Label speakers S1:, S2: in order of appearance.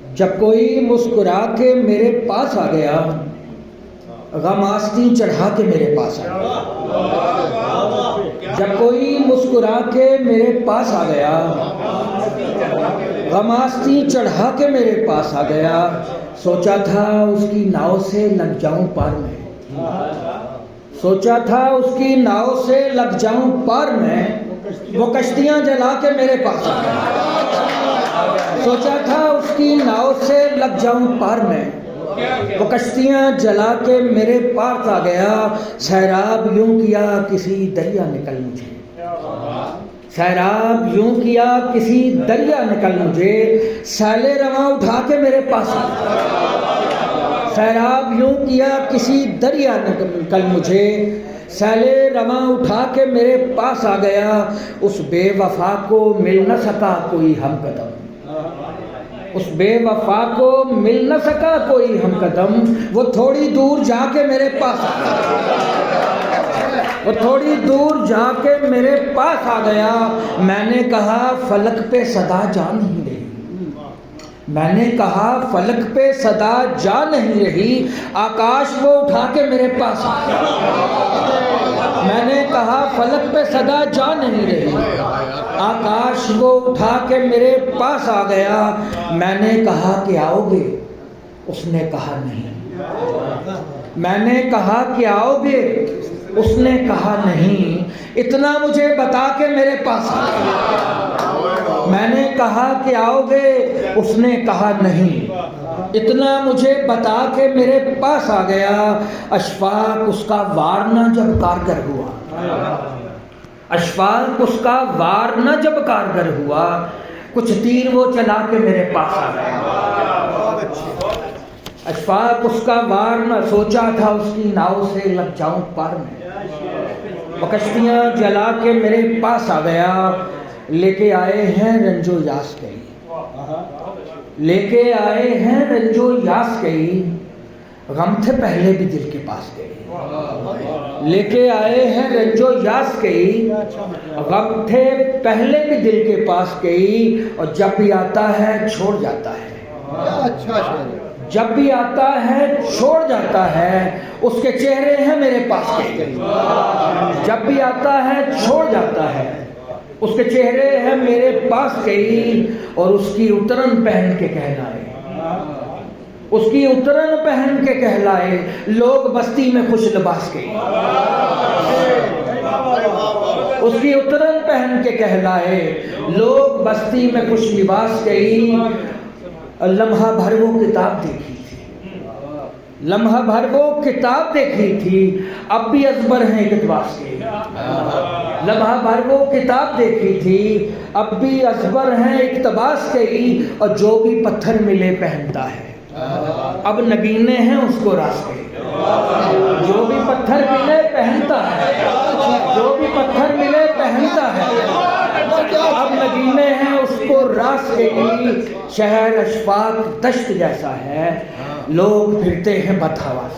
S1: जब कोई मुस्कुरा के मेरे पास आ गया, गम आस्तीन चढ़ा के मेरे पास आ गया। जब कोई मुस्कुरा के मेरे पास आ गया, गम आस्तीन चढ़ा के मेरे पास आ गया। सोचा था उसकी नाव से लग जाऊं पार में, सोचा था उसकी नाव से लग जाऊं पार में, वो कश्तियां जला के मेरे पास आ गया। सोचा था उसकी नाव से लग जाऊं पार में, वो कश्तियां जला के मेरे पास आ गया। सैराब यूं किया किसी दरिया निकल मुझे, सैराब यूं किया किसी दरिया निकल मुझे, सैले रवां उठा के मेरे पास आ गया। सैराब यूं किया किसी दरिया निकल मुझे, सैले रवां उठा के मेरे पास आ गया। उस बेवफा को मिल न सका कोई हमकदम, उस बेवफा को मिल न सका कोई हमकदम, वो थोड़ी दूर जाके मेरे पास आ गया, वो थोड़ी दूर जाके मेरे पास आ गया। मैंने कहा फलक पे सदा जा नहीं रही, मैंने कहा फलक पे सदा जा नहीं रही, आकाश वो उठा के मेरे पास आ गया। मैंने कहा फलक पे सदा जा नहीं रही, आकाश वो उठा के मेरे पास आ गया। मैंने कहा कि आओगे, उसने कहा नहीं। मैंने कहा कि आओगे, उसने कहा नहीं। इतना मुझे बता के मेरे पास आ गया। मैंने कहा कि आओगे, उसने कहा नहीं। इतना मुझे बता के मेरे पास आ गया। अशफाक उसका वार न जब कारगर हुआ, अशफाक उसका वार न जब कारगर हुआ, कुछ तीर वो चला के मेरे पास आ गया। अशफाक उसका वार न, सोचा था उसकी नाव से लग जाऊं पार में, वो कश्तियां जला के मेरे पास आ गया। लेके आए हैं रंजो यास कई, लेके आए हैं रंजो यास कई, गम थे पहले भी दिल के पास गई। लेके आए हैं रंजो यास कई, गम थे पहले भी दिल के पास गई। और जब भी आता है छोड़ जाता है, जब भी आता है छोड़ जाता है, उसके चेहरे हैं मेरे पास गई। जब भी आता है छोड़ जाता है, उसके चेहरे हैं मेरे पास गई। और उसकी उतरन पहन के कहलाए, उसकी उतरन पहन के कहलाए, लोग बस्ती में खुश लिबास गई। उसकी उतरन पहन के कहलाए, लोग बस्ती में खुश लिबास गई। लम्हा भर वो किताब देखी थी, लम्हा भर वो किताब देखी थी, अब भी अजबर है इक़्तिबास के। लम्हा भर वो किताब देखी थी, अब भी अजबर है इक़्तिबास के। और जो भी पत्थर मिले पहनता है, अब नगीने हैं उसको रास्ते। जो भी पत्थर मिले पहनता है, जो भी पत्थर मिले पहनता है, अब नगीने हैं उसको रास्ते। शहर अशफाक दश्त जैसा है, लोग फिरते हैं बदहवास।